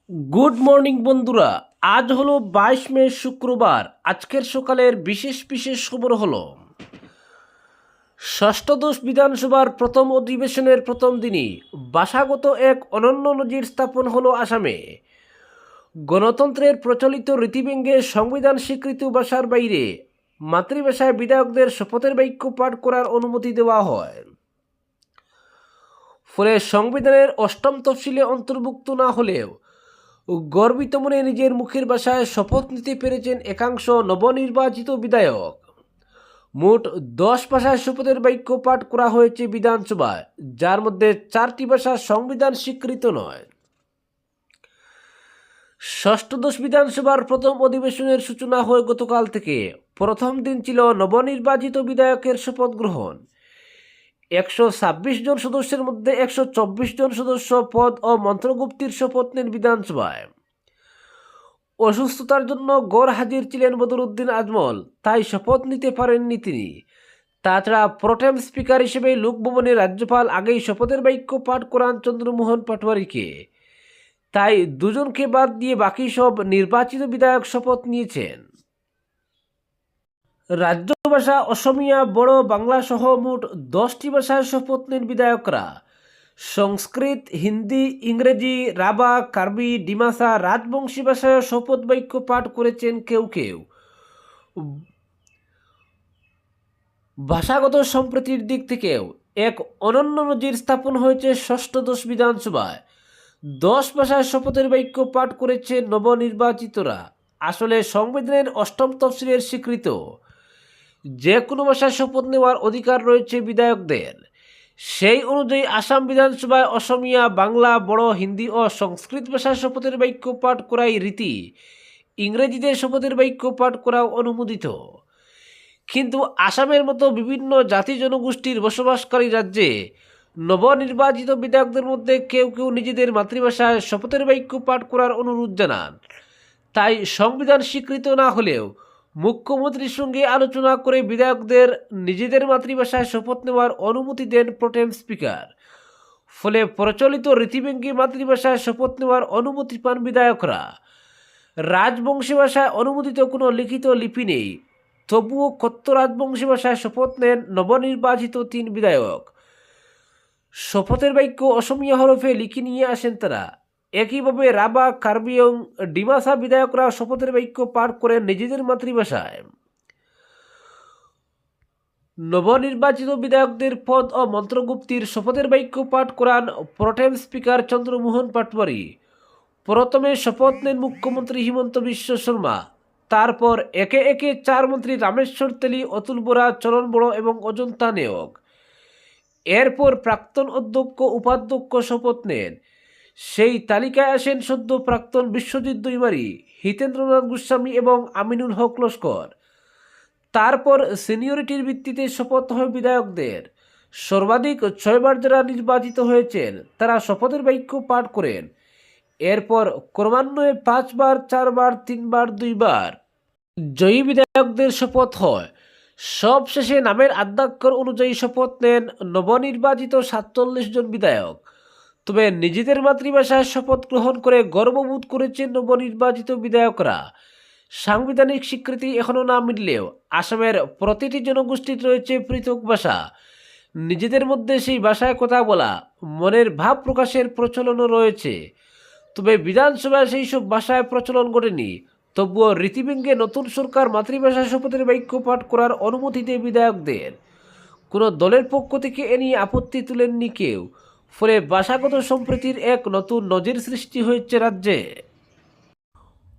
Good morning বন্ধুরা। আজ হলো 22 মে শুক্রবার। আজকের সকালের বিশেষ বিশেষ খবর হলো ষষ্ঠদশ বিধানসভার প্রথম অধিবেশনের প্রথম দিনই ভাষাগত এক অনন্য নজির স্থাপন হলো আসামে। গণতন্ত্রের প্রচলিত রীতিভঙ্গে সংবিধান স্বীকৃত ভাষার বাইরে মাতৃভাষায় বিধায়কদের শপথের বাক্য পাঠ করার অনুমতি দেওয়া হয়। ফলে সংবিধানের অষ্টম তফসিলে অন্তর্ভুক্ত না হলেও গর্বিত মনে নিজের মুখের ভাষায় শপথ নিতে পেরেছেন একাংশ নবনির্বাচিত বিধায়ক। মোট 10 ভাষায় শপথের বাক্য পাঠ করা হয়েছে বিধানসভায়, যার মধ্যে 4টি ভাষা সংবিধান স্বীকৃত নয়। ষষ্ঠদশ বিধানসভার প্রথম অধিবেশনের সূচনা হয় গতকাল থেকে। প্রথম দিন ছিল নবনির্বাচিত বিধায়কের শপথ গ্রহণ। 126 জন সদস্যের মধ্যে 124 জন সদস্য পদ ও মন্ত্রগুপ্তির শপথ নেন বিধানসভায়। অসুস্থতার জন্য গড় হাজির ছিলেন বদরুদ্দিন আজমল, তাই শপথ নিতে পারেননি তিনি। তাছাড়া প্রোটেম স্পিকার হিসেবে লোকভবনে রাজ্যপাল আগেই শপথের বাক্য পাঠ করান চন্দ্রমোহন পাটোয়ারিকে, তাই দুজনকে বাদ দিয়ে বাকি সব নির্বাচিত বিধায়ক শপথ নিয়েছেন। রাজ্য ভাষা অসমিয়া, বড়ো, বাংলা সহ মোট 10টি ভাষায় শপথ নেন বিধায়করা। সংস্কৃত, হিন্দি, ইংরেজি, রাভা, কার্বি, ডিমাসা, রাজবংশী ভাষায় শপথ বাক্য পাঠ করেছেন কেউ কেউ। ভাষাগত সম্প্রীতির দিক থেকেও এক অনন্য নজির স্থাপন হয়েছে ষষ্ঠদশ বিধানসভায়। 10 ভাষায় শপথের বাক্য পাঠ করেছে নবনির্বাচিতরা। আসলে সংবিধানের অষ্টম তফসিলের স্বীকৃত যে কোনো ভাষায় শপথ নেওয়ার অধিকার রয়েছে বিধায়কদের। সেই অনুযায়ী আসাম বিধানসভায় অসমিয়া, বাংলা, বড়ো, হিন্দি ও সংস্কৃত ভাষায় শপথের বাক্য পাঠ করাই রীতি। ইংরেজিতে শপথের বাক্য পাঠ করাও অনুমোদিত। কিন্তু আসামের মতো বিভিন্ন জাতি জনগোষ্ঠীর বসবাসকারী রাজ্যে নবনির্বাচিত বিধায়কদের মধ্যে কেউ কেউ নিজেদের মাতৃভাষায় শপথের বাক্য পাঠ করার অনুরোধ জানান। তাই সংবিধান স্বীকৃত না হলেও মুখ্যমন্ত্রীর সঙ্গে আলোচনা করে বিধায়কদের নিজেদের মাতৃভাষায় শপথ নেওয়ার অনুমতি দেন প্রোটেম স্পিকার। ফলে প্রচলিত রীতিভঙ্গি মাতৃভাষায় শপথ নেওয়ার অনুমতি পান বিধায়করা। রাজবংশী ভাষায় অনুমোদিত কোনো লিখিত লিপি নেই, তবুও কথ্য রাজবংশী ভাষায় শপথ নেন নবনির্বাচিত 3 বিধায়ক। শপথের বাক্য অসমীয়া হরফে লিখে নিয়ে আসেন তারা। একইভাবে রাভা, কার্বি এবং ডিমাসা বিধায়করা শপথের বাক্য পাঠ করেন নিজেদের মাতৃভাষায়। নবনির্বাচিত বিধায়কদের পদ ও মন্ত্রগুপ্তির শপথের বাক্য পাঠ করান প্রোটেম স্পিকার চন্দ্রমোহন পাটোয়ারি। প্রথমে শপথ নেন মুখ্যমন্ত্রী হিমন্ত বিশ্ব শর্মা। তারপর একে একে 4 মন্ত্রী রামেশ্বর তেলী, অতুল বোরা, চরণ বড়ো এবং অজন্তা নেওগ। এরপর প্রাক্তন অধ্যক্ষ, উপাধ্যক্ষ শপথ নেন। সেই তালিকায় আসেন সদ্য প্রাক্তন বিশ্বজিৎ দৈমারি, হিতেন্দ্রনাথ গোস্বামী এবং আমিনুল হক লস্কর। তারপর সিনিয়রিটির ভিত্তিতে শপথ হয় বিধায়কদের। সর্বাধিক 6 বার যারা নির্বাচিত হয়েছেন তারা শপথের বাক্য পাঠ করেন। এরপর ক্রমান্বয়ে 5 বার, 4 বার, 3 বার, 2 বার জয়ী বিধায়কদের শপথ হয়। সবশেষে নামের আদ্যাক্ষর অনুযায়ী শপথ নেন নবনির্বাচিত 47 জন বিধায়ক। তবে নিজেদের মাতৃভাষায় শপথ গ্রহণ করে গর্ববোধ করেছেন নবনির্বাচিত বিধায়করা। সাংবিধানিক স্বীকৃতি এখনও না মিললেও আসামের প্রতিটি জনগোষ্ঠীর রয়েছে পৃথক ভাষা। নিজেদের মধ্যে সেই ভাষায় কথা বলা, মনের ভাব প্রকাশের প্রচলনও রয়েছে। তবে বিধানসভায় সেই সব ভাষায় প্রচলন ঘটেনি। তবুও রীতিভঙ্গে নতুন সরকার মাতৃভাষায় শপথের বাক্য পাঠ করার অনুমতি দেয় বিধায়কদের। কোনো দলের পক্ষ থেকে এ নিয়ে আপত্তি তুলেননি কেউ। ফলে ভাষাগত সম্প্রীতির এক নতুন নজির সৃষ্টি হয়েছে রাজ্যে।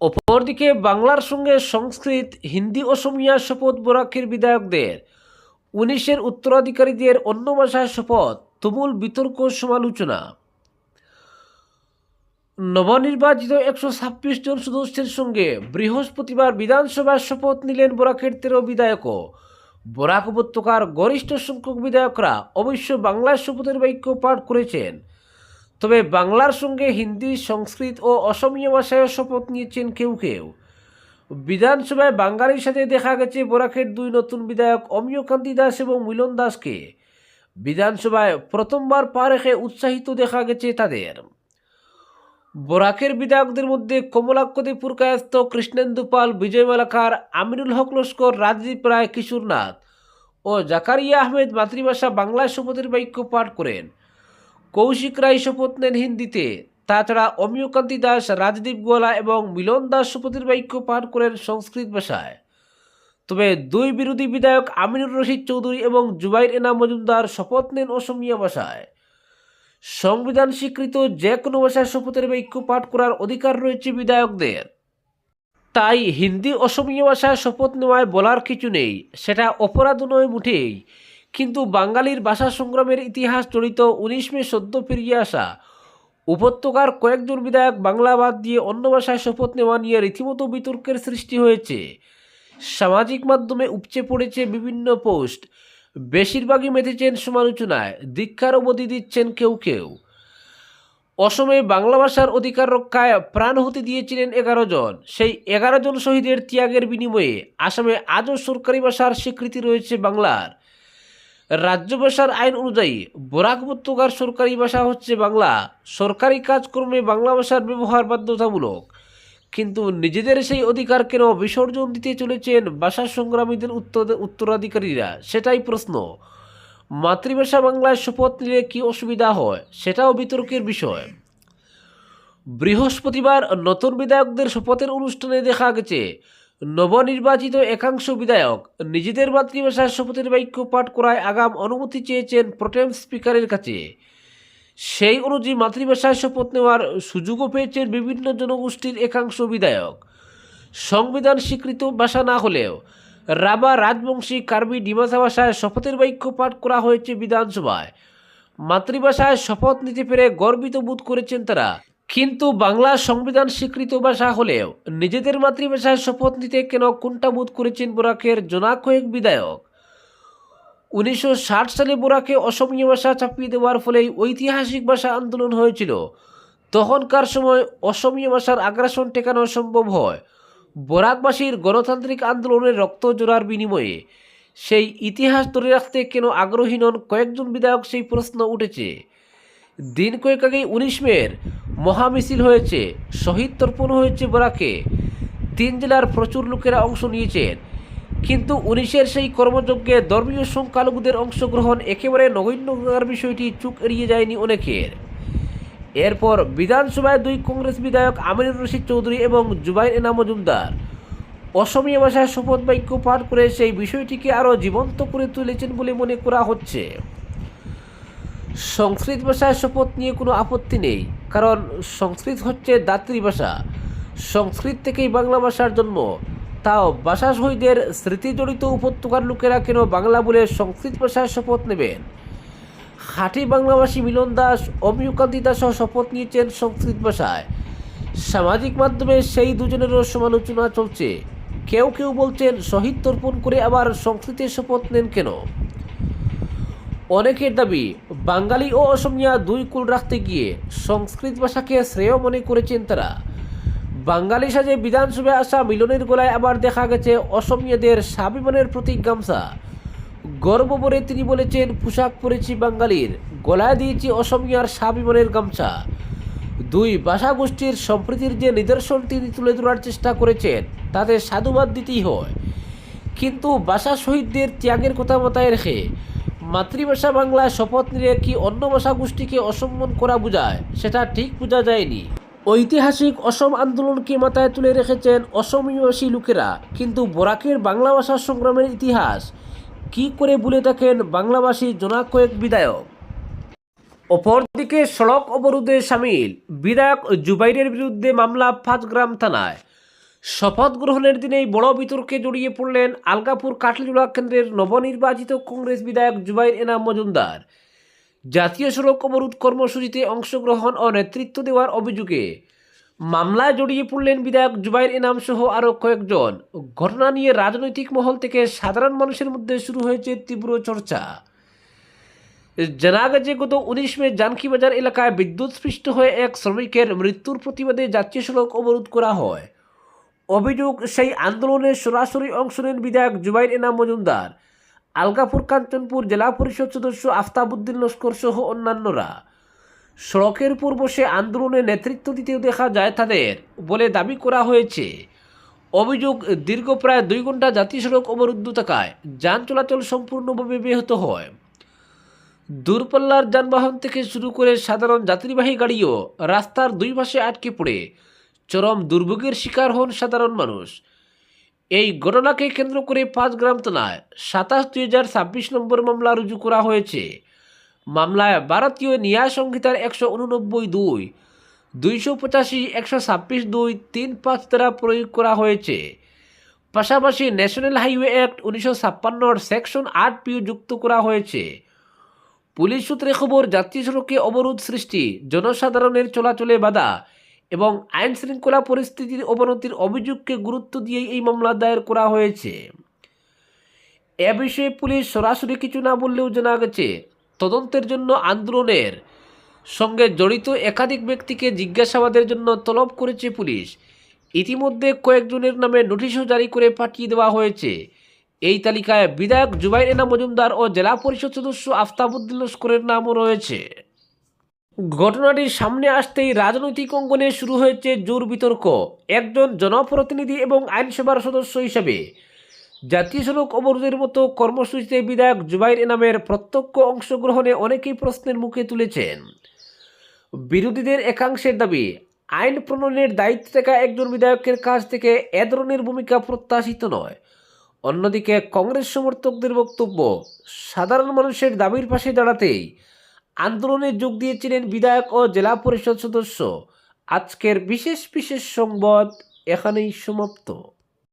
অপরদিকে বাংলার সঙ্গে সংস্কৃত, হিন্দি, অসমিয়া শপথ বরাকের বিধায়কদের। 19-এর উত্তরাধিকারীদের অন্য ভাষায় শপথ, তুমুল বিতর্ক, সমালোচনা। নবনির্বাচিত 126 জন সদস্যের সঙ্গে বৃহস্পতিবার বিধানসভায় শপথ নিলেন বরাকের 13 বিধায়কও। বরাক উপত্যকার গরিষ্ঠ সংখ্যক বিধায়করা অবশ্য বাংলায় শপথের বাক্য পাঠ করেছেন। তবে বাংলার সঙ্গে হিন্দি, সংস্কৃত ও অসমীয়া ভাষায় শপথ নিয়েছেন কেউ কেউ। বিধানসভায় বাঙালির সাথে দেখা গেছে বরাকের 2 নতুন বিধায়ক অমিয়কান্তি দাস এবং মিলন দাসকে। বিধানসভায় প্রথমবার পা রেখে উৎসাহিত দেখা গেছে তাদের। বরাকের বিধায়কদের মধ্যে কমলাক্ষদে পুরকায়স্থ কৃষ্ণেন্দু পাল, বিজয় মালাকার, আমিনুল হক লস্কর, রাজদীপ রায়, কিশোর নাথ ও জাকারিয়া আহমেদ মাতৃভাষা বাংলায় শপথের বাক্য পাঠ করেন। কৌশিক রায় শপথ নেন হিন্দিতে। তাছাড়া অমিয়কান্তি দাস, রাজদীপ গোয়ালা এবং মিলন দাস শপথের বাক্য পাঠ করেন সংস্কৃত ভাষায়। তবে দুই বিরোধী বিধায়ক আমিনুর রশিদ চৌধুরী এবং জুবাইর এনাম মজুমদার শপথ নেন অসমীয়া ভাষায়। সংবিধান স্বীকৃত যে কোনো ভাষায় শপথের বাক্য পাঠ করার অধিকার রয়েছে বিধায়কদের। তাই হিন্দি অসমীয়া ভাষায় শপথ নেওয়ায় বলার কিছু নেই, সেটা অপরাধ নয় মুঠেই। কিন্তু বাঙালির ভাষা সংগ্রামের ইতিহাস জড়িত 19 মে সদ্য ফিরিয়ে আসা উপত্যকার কয়েকজন বিধায়ক বাংলা বাদ দিয়ে অন্য ভাষায় শপথ নেওয়া নিয়ে রীতিমতো বিতর্কের সৃষ্টি হয়েছে। সামাজিক মাধ্যমে উপচে পড়েছে বিভিন্ন পোস্ট, বেশিরভাগই মেতেছেন সমালোচনায়, দীক্ষার অবধি দিচ্ছেন কেউ কেউ। অসমে বাংলা ভাষার অধিকার রক্ষায় প্রাণহুতি দিয়েছিলেন 11 জন। সেই 11 জন শহীদের ত্যাগের বিনিময়ে আসামে আজও সরকারি ভাষার স্বীকৃতি রয়েছে বাংলার। রাজ্য ভাষার আইন অনুযায়ী বরাক উপত্যকার সরকারি ভাষা হচ্ছে বাংলা। সরকারি কাজকর্মে বাংলা ভাষার ব্যবহার বাধ্যতামূলক। কিন্তু নিজেদের সেই অধিকার কেন বিসর্জন দিতে চলেছেন ভাষা সংগ্রামীদের উত্তরাধিকারীরা, সেটাই প্রশ্ন। মাতৃভাষা বাংলায় শপথ নিলে কী অসুবিধা হয়, সেটাও বিতর্কের বিষয়। বৃহস্পতিবার নতুন বিধায়কদের শপথের অনুষ্ঠানে দেখা গেছে নবনির্বাচিত একাংশ বিধায়ক নিজেদের মাতৃভাষায় শপথের বাক্য পাঠ করায় আগাম অনুমতি চেয়েছেন প্রোটেম স্পিকারের কাছে। সেই অনুযায়ী মাতৃভাষায় শপথ নেওয়ার সুযোগও পেয়েছেন বিভিন্ন জনগোষ্ঠীর একাংশ বিধায়ক। সংবিধান স্বীকৃত ভাষা না হলেও রাভা, রাজবংশী, কার্বি, ডিমাসা ভাষায় শপথের বাক্য পাঠ করা হয়েছে বিধানসভায়। মাতৃভাষায় শপথ নিতে পেরে গর্বিত বোধ করেছেন তারা। কিন্তু বাংলা সংবিধান স্বীকৃত ভাষা হলেও নিজেদের মাতৃভাষায় শপথ নিতে কেন কোনটা বোধ করেছেন বরাকের জনা কয়েক বিধায়ক। 1960 সালে বরাকে অসমীয়া ভাষা চাপিয়ে দেওয়ার ফলেই ঐতিহাসিক ভাষা আন্দোলন হয়েছিল। তখনকার সময় অসমীয়া ভাষার আগ্রাসন ঠেকানো সম্ভব হয় বরাকবাসীর গণতান্ত্রিক আন্দোলনের রক্ত জোড়ার বিনিময়ে। সেই ইতিহাস ধরে রাখতে কেন আগ্রহী নন কয়েকজন বিধায়ক, সেই প্রশ্ন উঠেছে। দিন কয়েক আগেই 19 মের মহামিছিল হয়েছে, শহীদ তর্পণ হয়েছে বরাকে। 3 জেলার প্রচুর লোকেরা অংশ নিয়েছেন। কিন্তু 19-এর সেই কর্মযজ্ঞে ধর্মীয় সংখ্যালঘুদের অংশগ্রহণ একেবারে নগণ্য করার বিষয়টি চোখ এড়িয়ে যায়নি অনেকের। এরপর বিধানসভায় দুই কংগ্রেস বিধায়ক আমিনুর রশিদ চৌধুরী এবং জুবাইর এনাম মজুমদার অসমীয়া ভাষায় শপথ বাক্য পাঠ করে সেই বিষয়টিকে আরও জীবন্ত করে তুলেছেন বলে মনে করা হচ্ছে। সংস্কৃত ভাষায় শপথ নিয়ে কোনো আপত্তি নেই, কারণ সংস্কৃত হচ্ছে দাত্রী ভাষা। সংস্কৃত থেকেই বাংলা ভাষার জন্ম। তাও ভাষা শহীদের স্মৃতি জড়িত উপত্যকার লোকেরা কেন বাংলা বলে সংস্কৃত ভাষায় শপথ নেবেন? খাঁটি বাংলাভাষী মিলন দাস, অমিয়কান্তি দাসও শপথ নিয়েছেন সংস্কৃত ভাষায়। সামাজিক মাধ্যমে সেই দুজনেরও সমালোচনা চলছে। কেউ কেউ বলছেন শহীদ তর্পণ করে আবার সংস্কৃতে শপথ নেন কেন। অনেকের দাবি বাঙালি ও অসমীয়া দুই কুল রাখতে গিয়ে সংস্কৃত ভাষাকে শ্রেয় মনে করেছেন তারা। বাঙালি সাজে বিধানসভায় আসা মিলনের গলায় আবার দেখা গেছে অসমীয়াদের স্বাভিমানের প্রতীক গামছা। গর্ব ভরে তিনি বলেছেন, পোশাক পরেছি বাঙালির, গলায় দিয়েছি অসমীয়ার স্বাভিমানের গামছা। দুই ভাষা গোষ্ঠীর সম্প্রীতির যে নিদর্শন তিনি তুলে ধরার চেষ্টা করেছেন, তাতে সাধুবাদ দিতেই হয়। কিন্তু ভাষা শহীদদের ত্যাগের কথা মাথায় রেখে মাতৃভাষা বাংলায় শপথ নিলে কি অন্য ভাষা গোষ্ঠীকে অসম্মান করা বোঝায়, সেটা ঠিক বোঝা যায়নি। ঐতিহাসিক অসম আন্দোলনকে মাথায় তুলে রেখেছেন অসমীয়ভাষী লোকেরা, কিন্তু বরাকের বাংলা ভাষা সংগ্রামের ইতিহাস কি করে ভুলে থাকেন বাংলাভাষী জনা কয়েক বিধায়ক। অপরদিকে সড়ক অবরোধে সামিল বিধায়ক জুবাইরের বিরুদ্ধে মামলা 5 গ্রাম থানায়। শপথ গ্রহণের দিনেই বড় বিতর্কে জড়িয়ে পড়লেন আলগাপুর কাটলিজোড়া কেন্দ্রের নবনির্বাচিত কংগ্রেস বিধায়ক জুবাইর এনাম মজুমদার। জাতীয় সড়ক অবরোধ কর্মসূচিতে অংশগ্রহণ ও নেতৃত্ব দেওয়ার অভিযোগে মামলায় জড়িয়ে পড়লেন বিধায়ক জুবাইর এনাম সহ আরও কয়েকজন। ঘটনা নিয়ে রাজনৈতিক মহল থেকে সাধারণ মানুষের মধ্যে শুরু হয়েছে তীব্র চর্চা। জানা গেছে গত 19 মে জানকীবাজার এলাকায় বিদ্যুৎস্পৃষ্ট হয়ে এক শ্রমিকের মৃত্যুর প্রতিবাদে জাতীয় সড়ক অবরোধ করা হয়। অভিযোগ, সেই আন্দোলনে সরাসরি অংশ নেন বিধায়ক জুবাইর এনাম মজুমদার, আলগাপুর কাঞ্চনপুর জেলা পরিষদ সদস্য আফতাবউদ্দিন লস্কর সহ অন্যান্যরা। সড়কের উপর বসে আন্দোলনে নেতৃত্ব দিতেও দেখা যায় তাদের বলে দাবি করা হয়েছে। অভিযোগ, দীর্ঘ প্রায় 2 ঘন্টা জাতীয় সড়ক অবরুদ্ধ থাকায় যান চলাচল সম্পূর্ণভাবে ব্যাহত হয়। দূরপাল্লার যানবাহন থেকে শুরু করে সাধারণ যাত্রীবাহী গাড়িও রাস্তার দুই পাশে আটকে পড়ে চরম দুর্ভোগের শিকার হন সাধারণ মানুষ। এই ঘটনাকে কেন্দ্র করে 5 গ্রাম থানায় 27/2026 নম্বর মামলা রুজু করা হয়েছে। মামলায় ভারতীয় ন্যায় সংহিতার 189(2), 285, 126(2), 35 দ্বারা প্রয়োগ করা হয়েছে। পাশাপাশি national highway act 1956 section 8(p) যুক্ত করা হয়েছে। পুলিশ সূত্রে খবর, জাতীয় সড়কে অবরোধ সৃষ্টি, জনসাধারণের চলাচলে বাধা এবং আইন শৃঙ্খলা পরিস্থিতির অবনতির অভিযোগকে গুরুত্ব দিয়ে এই মামলা দায়ের করা হয়েছে। এ বিষয়ে পুলিশ সরাসরি কিছু না বললেও জানা গেছে, তদন্তের জন্য আন্দোলনের সঙ্গে জড়িত একাধিক ব্যক্তিকে জিজ্ঞাসাবাদের জন্য তলব করেছে পুলিশ। ইতিমধ্যে কয়েকজনের নামে নোটিশও জারি করে পাঠিয়ে দেওয়া হয়েছে। এই তালিকায় বিধায়ক জুবাইর এনাম মজুমদার ও জেলা পরিষদ সদস্য আফতাবউদ্দিন লস্করের নামও রয়েছে। ঘটনাটি সামনে আসতেই রাজনৈতিক অঙ্গনে শুরু হয়েছে জোর বিতর্ক। একজন জনপ্রতিনিধি এবং আইনসভার সদস্য হিসেবে জাতীয় সড়ক অবরোধের মতো কর্মসূচিতে বিধায়ক জুবাইর এনামের প্রত্যক্ষ অংশগ্রহণে অনেকেই প্রশ্নের মুখে তুলেছেন। বিরোধীদের একাংশের দাবি, আইন প্রণয়নের দায়িত্বে থাকা একজন বিধায়কের কাছ থেকে এ ধরনের ভূমিকা প্রত্যাশিত নয়। অন্যদিকে কংগ্রেস সমর্থকদের বক্তব্য, সাধারণ মানুষের দাবির পাশে দাঁড়াতেই আন্দোলনে যোগ দিয়েছিলেন বিধায়ক ও জেলা পরিষদ সদস্য। আজকের বিশেষ সংবাদ এখানেই সমাপ্ত।